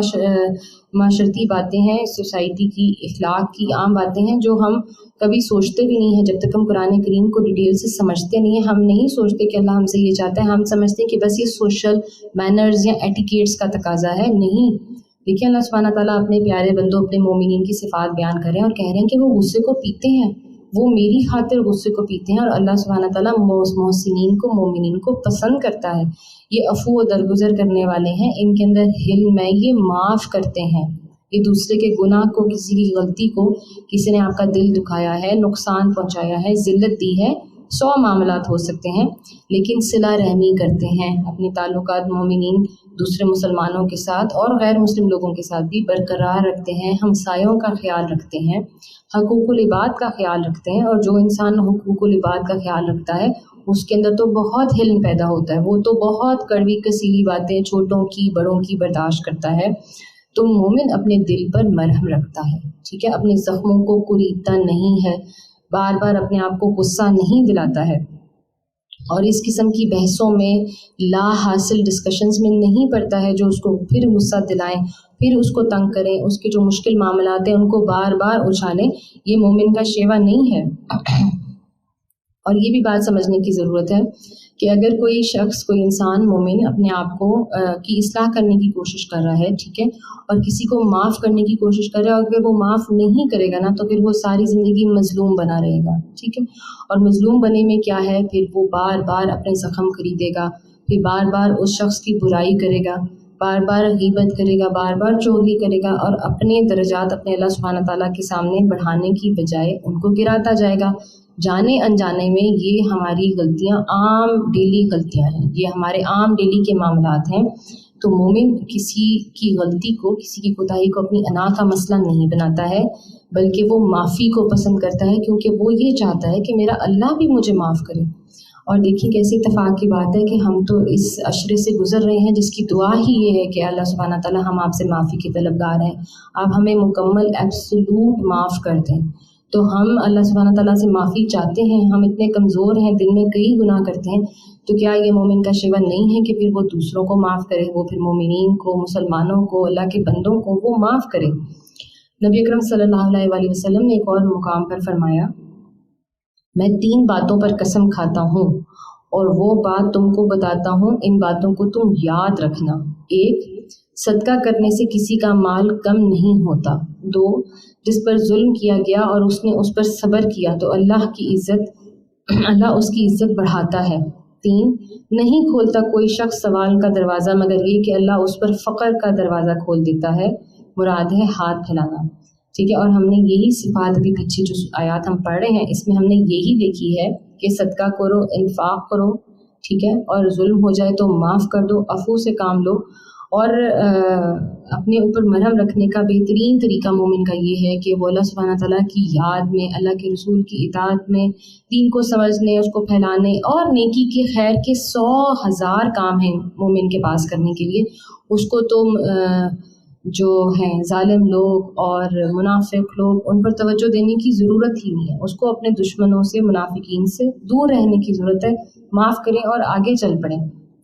معاشرتی باتیں ہیں، سوسائٹی کی، اخلاق کی عام باتیں ہیں جو ہم کبھی سوچتے بھی نہیں ہیں جب تک ہم قرآن کریم کو ڈیٹیل سے سمجھتے نہیں ہیں۔ ہم نہیں سوچتے کہ اللہ ہم سے یہ چاہتا ہے، ہم سمجھتے ہیں کہ بس یہ سوشل مینرز یا ایٹیکیٹس کا تقاضا ہے، نہیں۔ دیکھیں اللہ سبحانہ تعالیٰ اپنے پیارے بندوں، اپنے مومنین کی صفات بیان کر رہے ہیں اور کہہ رہے ہیں کہ وہ غصے کو پیتے ہیں، وہ میری خاطر غصے کو پیتے ہیں، اور اللہ سبحانہ تعالیٰ محسنین کو، مومنین کو پسند کرتا ہے۔ یہ عفو و درگزر کرنے والے ہیں، ان کے اندر حلم ہے، یہ معاف کرتے ہیں، یہ دوسرے کے گناہ کو، کسی کی غلطی کو، کسی نے آپ کا دل دکھایا ہے، نقصان پہنچایا ہے، ذلت دی ہے، 100 معاملات ہو سکتے ہیں، لیکن صلہ رحمی کرتے ہیں، اپنے تعلقات مومنین دوسرے مسلمانوں کے ساتھ اور غیر مسلم لوگوں کے ساتھ بھی برقرار رکھتے ہیں، ہمسایوں کا خیال رکھتے ہیں، حقوق العباد کا خیال رکھتے ہیں۔ اور جو انسان حقوق العباد کا خیال رکھتا ہے اس کے اندر تو بہت حلم پیدا ہوتا ہے، وہ تو بہت کڑوی کسیلی باتیں چھوٹوں کی بڑوں کی برداشت کرتا ہے۔ تو مومن اپنے دل پر مرہم رکھتا ہے، ٹھیک ہے، اپنے زخموں کو کریدتا نہیں ہے، بار بار اپنے آپ کو غصہ نہیں دلاتا ہے، اور اس قسم کی بحثوں میں، لا حاصل ڈسکشنز میں نہیں پڑتا ہے جو اس کو پھر غصہ دلائیں، پھر اس کو تنگ کریں، اس کے جو مشکل معاملات ہیں ان کو بار بار اچھالیں۔ یہ مومن کا شیوا نہیں ہے۔ اور یہ بھی بات سمجھنے کی ضرورت ہے کہ اگر کوئی شخص، کوئی انسان مومن اپنے آپ کو کی اصلاح کرنے کی کوشش کر رہا ہے، ٹھیک ہے، اور کسی کو معاف کرنے کی کوشش کر رہا ہے، اور اگر وہ معاف نہیں کرے گا نا تو پھر وہ ساری زندگی مظلوم بنا رہے گا، ٹھیک ہے، اور مظلوم بنے میں کیا ہے، پھر وہ بار بار اپنے زخم خریدے گا، پھر بار بار اس شخص کی برائی کرے گا، بار بار غیبت کرے گا، بار بار چغلی کرے گا، اور اپنے درجات اپنے اللہ سبحانہ تعالیٰ کے سامنے بڑھانے کی بجائے ان کو گراتا جائے گا۔ جانے انجانے میں یہ ہماری غلطیاں عام ڈیلی غلطیاں ہیں، یہ ہمارے عام ڈیلی کے معاملات ہیں۔ تو مومن کسی کی غلطی کو، کسی کی کوتاہی کو اپنی انا کا مسئلہ نہیں بناتا ہے، بلکہ وہ معافی کو پسند کرتا ہے، کیونکہ وہ یہ چاہتا ہے کہ میرا اللہ بھی مجھے معاف کرے۔ اور دیکھیں کیسی اتفاق کی بات ہے کہ ہم تو اس عشرے سے گزر رہے ہیں جس کی دعا ہی یہ ہے کہ اللہ سبحانہ تعالیٰ ہم آپ سے معافی کے طلبگار ہیں، آپ ہمیں مکمل ایبسولوٹ معاف کر دیں۔ تو ہم اللہ سبحانہ تعالیٰ سے معافی چاہتے ہیں، ہم اتنے کمزور ہیں، دل میں کئی گناہ کرتے ہیں، تو کیا یہ مومن کا شیوا نہیں ہے کہ پھر وہ دوسروں کو معاف کرے، وہ پھر مومنین کو، مسلمانوں کو، اللہ کے بندوں کو وہ معاف کرے۔ نبی اکرم صلی اللہ علیہ وآلہ وسلم نے ایک اور مقام پر فرمایا، میں 3 باتوں پر قسم کھاتا ہوں اور وہ بات تم کو بتاتا ہوں، ان باتوں کو تم یاد رکھنا۔ 1، صدقہ کرنے سے کسی کا مال کم نہیں ہوتا۔ 2، جس پر ظلم کیا گیا اور اس نے اس پر صبر کیا تو اللہ اس کی عزت بڑھاتا ہے۔ 3، نہیں کھولتا کوئی شخص سوال کا دروازہ مگر یہ کہ اللہ اس پر فقر کا دروازہ کھول دیتا ہے، مراد ہے ہاتھ پھیلانا، ٹھیک ہے۔ اور ہم نے یہی صفات ابھی پیچھے جو آیات ہم پڑھ رہے ہیں اس میں ہم نے یہی دیکھی ہے کہ صدقہ کرو، انفاق کرو، ٹھیک ہے، اور ظلم ہو جائے تو معاف کر دو، عفو سے کام لو، اور اپنے اوپر مرہم رکھنے کا بہترین طریقہ مومن کا یہ ہے کہ وہ اللہ سبحانہ تعالیٰ کی یاد میں، اللہ کے رسول کی اطاعت میں، دین کو سمجھنے، اس کو پھیلانے، اور نیکی کے خیر کے 100,000 کام ہیں مومن کے پاس کرنے کے لیے۔ اس کو تو جو ہیں ظالم لوگ اور منافق لوگ، ان پر توجہ دینے کی ضرورت ہی نہیں ہے، اس کو اپنے دشمنوں سے، منافقین سے دور رہنے کی ضرورت ہے، معاف کریں اور آگے چل پڑیں۔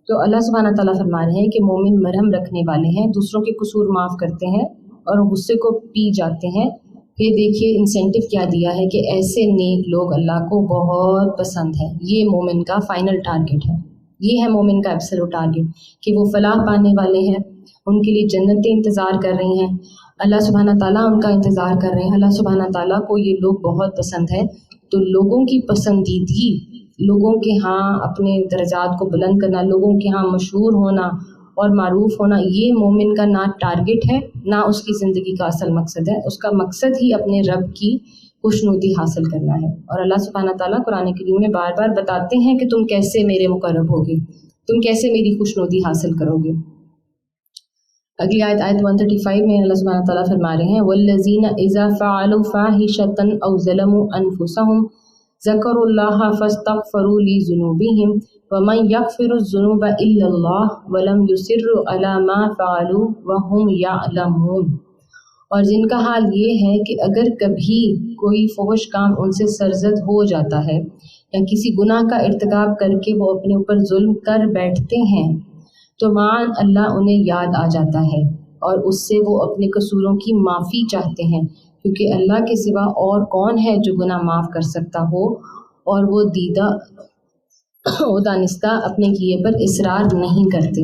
تو اللہ سبحانہ تعالیٰ فرما رہے ہیں کہ مومن مرہم رکھنے والے ہیں، دوسروں کے قصور معاف کرتے ہیں اور غصے کو پی جاتے ہیں۔ پھر دیکھیے انسینٹیو کیا دیا ہے کہ ایسے نیک لوگ اللہ کو بہت پسند ہیں، یہ مومن کا فائنل ٹارگٹ ہے، یہ ہے مومن کا ایبسولوٹ ٹارگٹ کہ وہ فلاح پانے والے ہیں، ان کے لیے جنتیں انتظار کر رہی ہیں، اللہ سبحانہ تعالیٰ ان کا انتظار کر رہے ہیں، اللہ سبحانہ تعالیٰ کو یہ لوگ بہت پسند ہیں۔ تو لوگوں کی پسندیدگی، لوگوں کے ہاں اپنے درجات کو بلند کرنا، لوگوں کے ہاں مشہور ہونا اور معروف ہونا، یہ مومن کا نہ ٹارگٹ ہے، نہ اس کی زندگی کا اصل مقصد ہے۔ اس کا مقصد ہی اپنے رب کی خوشنودی حاصل کرنا ہے۔ اور اللہ سبحانہ تعالیٰ قرآن کریم میں بار بار بتاتے ہیں کہ تم کیسے میرے مقرب ہوگے، تم کیسے میری خوشنودی حاصل کرو گے۔ اگلی آیت 135 میں اللہ سبحانہ تعالیٰ فرما رہے ہیں، والذین اذا فعلوا فاحشۃ او ظلموا انفسهم ذکروا اللہ فاستغفروا لذنوبہم ومن یغفر الذنوب الا اللہ ولم یصروا علی ما فعلوا وهم یعلمون۔ اور جن کا حال یہ ہے کہ اگر کبھی کوئی فحش کام ان سے سرزد ہو جاتا ہے یا کسی گناہ کا ارتکاب کر کے وہ اپنے اوپر ظلم کر بیٹھتے ہیں تو مان اللہ انہیں یاد آ جاتا ہے اور اس سے وہ اپنے قصوروں کی معافی چاہتے ہیں، کیونکہ اللہ کے سوا اور کون ہے جو گناہ معاف کر سکتا ہو، اور وہ دیدہ و دانستہ اپنے کیے پر اصرار نہیں کرتے۔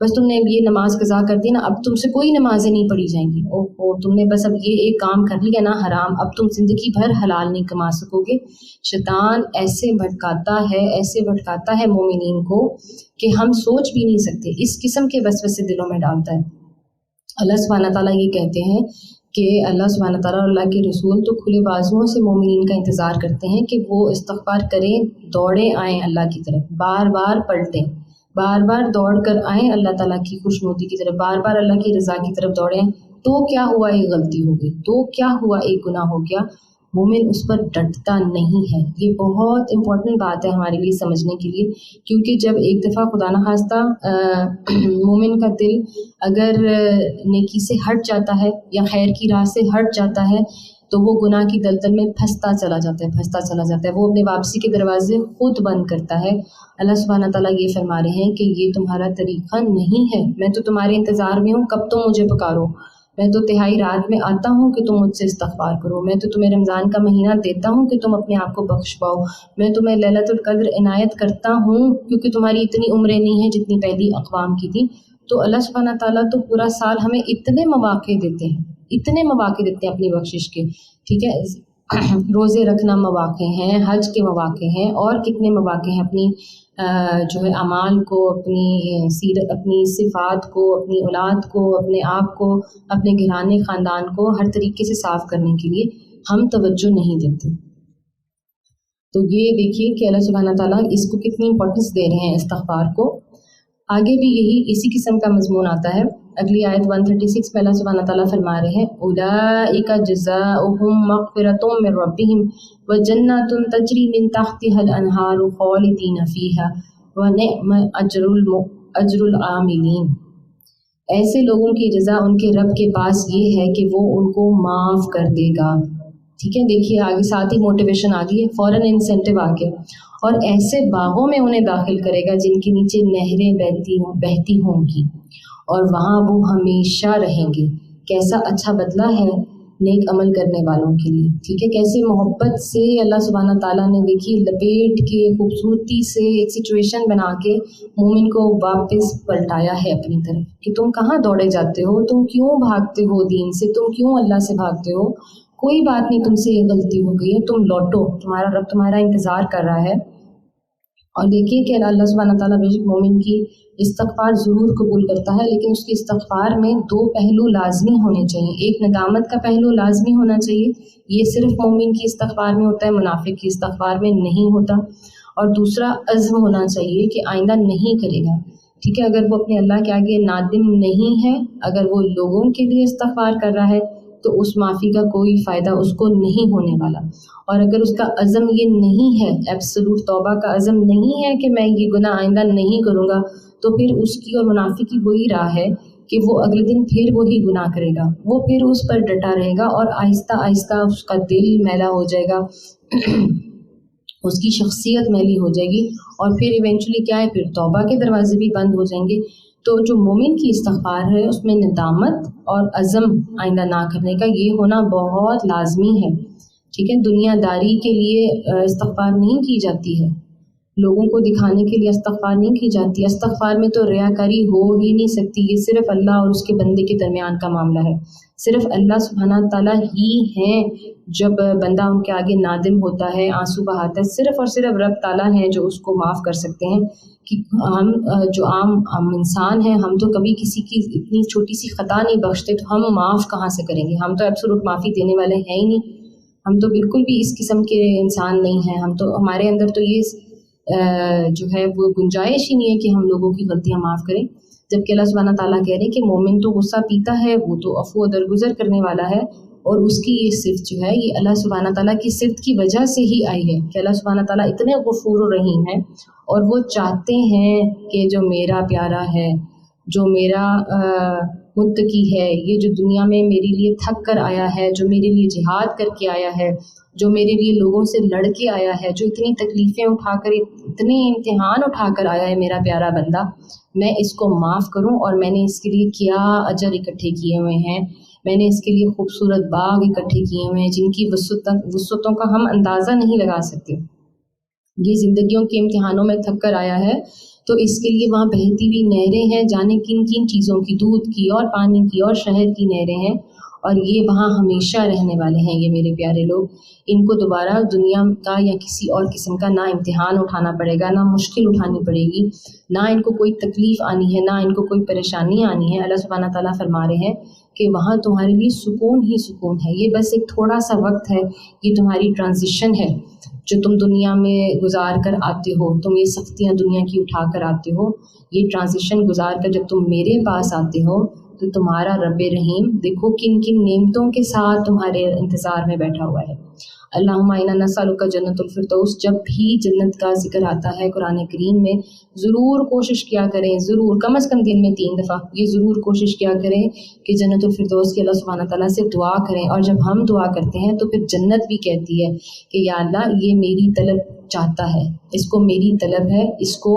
بس تم نے یہ نماز قضا کر دی نا، اب تم سے کوئی نمازیں نہیں پڑھی جائیں گی، او تم نے بس اب یہ ایک کام کر لیا نا حرام، اب تم زندگی بھر حلال نہیں کما سکو گے۔ شیطان ایسے بھٹکاتا ہے مومنین کو کہ ہم سوچ بھی نہیں سکتے، اس قسم کے وسوسے دلوں میں ڈالتا ہے۔ اللہ سبحانہ تعالیٰ یہ کہتے ہیں کہ اللہ سبحانہ تعالیٰ اور اللہ کے رسول تو کھلے بازوؤں سے مومنین کا انتظار کرتے ہیں کہ وہ استغفار کریں، دوڑیں آئیں اللہ کی طرف، بار بار پلٹیں، بار بار دوڑ کر آئیں اللہ تعالیٰ کی خوشنودی کی طرف، بار بار اللہ کی رضا کی طرف دوڑیں۔ تو کیا ہوا ایک غلطی ہو گئی، تو کیا ہوا ایک گناہ ہو گیا، مومن اس پر ڈٹتا نہیں ہے۔ یہ بہت امپورٹنٹ بات ہے ہمارے لیے سمجھنے کے لیے، کیونکہ جب ایک دفعہ خدا نخواستہ مومن کا دل اگر نیکی سے ہٹ جاتا ہے یا خیر کی راہ سے ہٹ جاتا ہے تو وہ گناہ کی دلدل میں پھنستا چلا جاتا ہے، وہ اپنے واپسی کے دروازے خود بند کرتا ہے۔ اللہ سبحانہ تعالیٰ یہ فرما رہے ہیں کہ یہ تمہارا طریقہ نہیں ہے، میں تو تمہارے انتظار میں ہوں کب تم مجھے پکارو، میں تو تہائی رات میں آتا ہوں کہ تم مجھ سے استغفار کرو، میں تو تمہیں رمضان کا مہینہ دیتا ہوں کہ تم اپنے آپ کو بخش پاؤ، میں تمہیں لیلۃ القدر عنایت کرتا ہوں کیونکہ تمہاری اتنی عمریں نہیں ہیں جتنی پہلی اقوام کی تھی۔ تو اللہ سبحانہ تعالیٰ تو پورا سال ہمیں اتنے مواقع دیتے ہیں اپنی بخشش کے، ٹھیک ہے، روزے رکھنا مواقع ہیں، حج کے مواقع ہیں، اور کتنے مواقع ہیں اپنی جو ہے اعمال کو، اپنی سیرت، اپنی صفات کو، اپنی اولاد کو، اپنے آپ کو، اپنے گھرانے خاندان کو ہر طریقے سے صاف کرنے کے لیے ہم توجہ نہیں دیتے۔ تو یہ دیکھیے کہ اللہ سبحانہ تعالیٰ اس کو کتنی امپورٹنس دے رہے ہیں استغفار کو۔ آگے بھی اسی قسم کا مضمون آتا ہے، اگلی آیت 136 میں اللہ سبحانہ تعالیٰ فرما رہے ہیں اولئک جزاؤہم مغفرۃ من ربہم وجنات تجری من تحتها الانہار خالدین فیہا ونعم اجر العاملین۔ ایسے لوگوں کی جزا ان کے رب کے پاس یہ ہے کہ وہ ان کو معاف کر دے گا، ٹھیک ہے، دیکھیے آگے ساتھ ہی موٹیویشن آ گئی ہے، فوراً انسینٹیو آ گیا، اور ایسے باغوں میں انہیں داخل کرے گا جن کے نیچے نہریں بہتی ہوں گی اور وہاں وہ ہمیشہ رہیں گے۔ کیسا اچھا بدلہ ہے نیک عمل کرنے والوں کے لیے، ٹھیک ہے، کیسے محبت سے اللہ سبحانہ تعالیٰ نے دیکھی لپیٹ کے خوبصورتی سے ایک سچویشن بنا کے مومن کو واپس پلٹایا ہے اپنی طرف کہ تم کہاں دوڑے جاتے ہو، تم کیوں بھاگتے ہو دین سے، تم کیوں اللہ سے بھاگتے ہو، کوئی بات نہیں، تم سے یہ غلطی ہو گئی ہے، تم لوٹو، تمہارا رب تمہارا انتظار کر رہا ہے۔ اور دیکھیے کہ اللہ سبحانہ تعالیٰ بے شک مومن کی استغفار ضرور قبول کرتا ہے، لیکن اس کی استغفار میں دو پہلو لازمی ہونے چاہیے، ایک ندامت کا پہلو لازمی ہونا چاہیے، یہ صرف مومن کی استغفار میں ہوتا ہے، منافق کی استغفار میں نہیں ہوتا، اور دوسرا عزم ہونا چاہیے کہ آئندہ نہیں کرے گا، ٹھیک ہے، اگر وہ اپنے اللہ کے آگے نادم نہیں ہے، اگر وہ لوگوں کے لیے استغفار کر رہا ہے تو اس معافی کا کوئی فائدہ اس کو نہیں ہونے والا، اور اگر اس کا عزم یہ نہیں ہے، ایبسولوٹ توبہ کا عزم نہیں ہے کہ میں یہ گناہ آئندہ نہیں کروں گا، تو پھر اس کی اور منافق کی وہی راہ ہے کہ وہ اگلے دن پھر وہی گناہ کرے گا، وہ پھر اس پر ڈٹا رہے گا، اور آہستہ آہستہ اس کا دل میلا ہو جائے گا اس کی شخصیت میلی ہو جائے گی، اور پھر ایونچولی کیا ہے، پھر توبہ کے دروازے بھی بند ہو جائیں گے۔ تو جو مومن کی استغفار ہے اس میں ندامت اور عزم آئندہ نہ کرنے کا یہ ہونا بہت لازمی ہے، ٹھیک ہے، دنیا داری کے لیے استغفار نہیں کی جاتی ہے، لوگوں کو دکھانے کے لیے استغفار نہیں کی جاتی، استغفار میں تو ریاکاری ہو ہی نہیں سکتی، یہ صرف اللہ اور اس کے بندے کے درمیان کا معاملہ ہے، صرف اللہ سبحانہ تعالیٰ ہی ہیں جب بندہ ان کے آگے نادم ہوتا ہے، آنسو بہاتا ہے، صرف اور صرف رب تعالیٰ ہیں جو اس کو معاف کر سکتے ہیں، کہ ہم جو عام انسان ہیں ہم تو کبھی کسی کی اتنی چھوٹی سی خطا نہیں بخشتے، تو ہم معاف کہاں سے کریں گے، ہم تو ایبسولوٹ معافی دینے والے ہیں ہی نہیں، ہم تو بالکل بھی اس قسم کے انسان نہیں ہیں، ہم تو ہمارے اندر تو یہ جو ہے وہ گنجائش ہی نہیں ہے کہ ہم لوگوں کی غلطیاں معاف کریں، جبکہ اللہ سبحانہ تعالیٰ کہہ رہے ہیں کہ مومن تو غصہ پیتا ہے، وہ تو عفو و درگزر کرنے والا ہے، اور اس کی یہ صفت جو ہے یہ اللہ سبحانہ تعالیٰ کی صفت کی وجہ سے ہی آئی ہے کہ اللہ سبحانہ تعالیٰ اتنے غفور و رحیم ہیں، اور وہ چاہتے ہیں کہ جو میرا پیارا ہے، جو میرا متقی ہے، یہ جو دنیا میں میرے لیے تھک کر آیا ہے، جو میرے لیے جہاد کر کے آیا ہے، جو میرے لیے لوگوں سے لڑ کے آیا ہے، جو اتنی تکلیفیں اٹھا کر، اتنے امتحان اٹھا کر آیا ہے میرا پیارا بندہ، میں اس کو معاف کروں، اور میں نے اس کے لیے کیا اجر اکٹھے کیے ہوئے ہیں، میں نے اس کے لیے خوبصورت باغ اکٹھے کیے ہوئے ہیں جن کی وسعتوں کا ہم اندازہ نہیں لگا سکتے، یہ زندگیوں کے امتحانوں میں تھک کر آیا ہے تو اس کے لیے وہاں بہتی ہوئی نہریں ہیں، جانے کن کن چیزوں کی، دودھ کی اور پانی کی اور شہد کی نہریں ہیں، اور یہ وہاں ہمیشہ رہنے والے ہیں یہ میرے پیارے لوگ۔ ان کو دوبارہ دنیا کا یا کسی اور قسم کا نہ امتحان اٹھانا پڑے گا، نہ مشکل اٹھانی پڑے گی، نہ ان کو کوئی تکلیف آنی ہے، نہ ان کو کوئی پریشانی آنی ہے۔ اللہ سبحانہ تعالیٰ فرما رہے ہیں کہ وہاں تمہارے لیے سکون ہی سکون ہے، یہ بس ایک تھوڑا سا وقت ہے، یہ تمہاری ٹرانزیشن ہے جو تم دنیا میں گزار کر آتے ہو، تم یہ سختیاں دنیا کی اٹھا کر آتے ہو، یہ ٹرانزیشن گزار کر جب تم میرے پاس آتے ہو تو تمہارا رب رحیم دیکھو کن کن نعمتوں کے ساتھ تمہارے انتظار میں بیٹھا ہوا ہے۔ اللہم انا نسألک جنت الفردوس، جب بھی جنت کا ذکر آتا ہے قرآن کریم میں ضرور کوشش کیا کریں، ضرور کم از کم دن میں 3 دفعہ یہ ضرور کوشش کیا کریں کہ جنت الفردوس کی اللہ سبحانہ تعالیٰ سے دعا کریں۔ اور جب ہم دعا کرتے ہیں تو پھر جنت بھی کہتی ہے کہ یا اللہ یہ میری طلب چاہتا ہے، اس کو میری طلب ہے، اس کو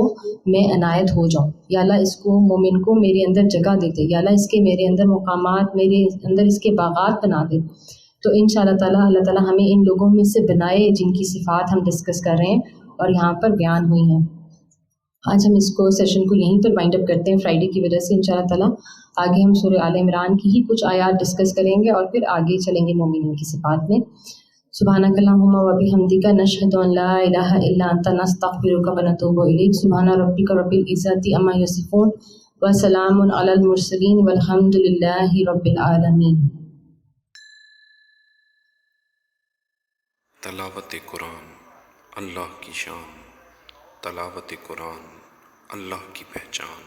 میں عنایت ہو جاؤں، یا اللہ اس کو مومن کو میرے اندر جگہ دیتے، یا اللہ اس کے میرے اندر مقامات، میرے اندر اس کے باغات بنا دے۔ تو انشاءاللہ تعالیٰ اللہ تعالیٰ ہمیں ان لوگوں میں سے بنائے جن کی صفات ہم ڈسکس کر رہے ہیں اور یہاں پر بیان ہوئی ہیں۔ آج ہم اس کو سیشن کو یہیں پر وائنڈ اپ کرتے ہیں فرائیڈے کی وجہ سے۔ انشاءاللہ تعالیٰ آگے ہم سورہ آل عمران کی ہی کچھ آیات ڈسکس کریں گے اور پھر آگے چلیں گے مومنین کی صفات میں۔ سبحانک اللہم و بحمدک نشہد ان لا الہ الا انت نستغفرک و نتوب الیک۔ سبحان ربک رب العزۃ عما یصفون وسلام علی المرسلین والحمد للہ رب العالمین۔ تلاوت قرآن اللہ کی شان، تلاوت قرآن اللہ کی پہچان۔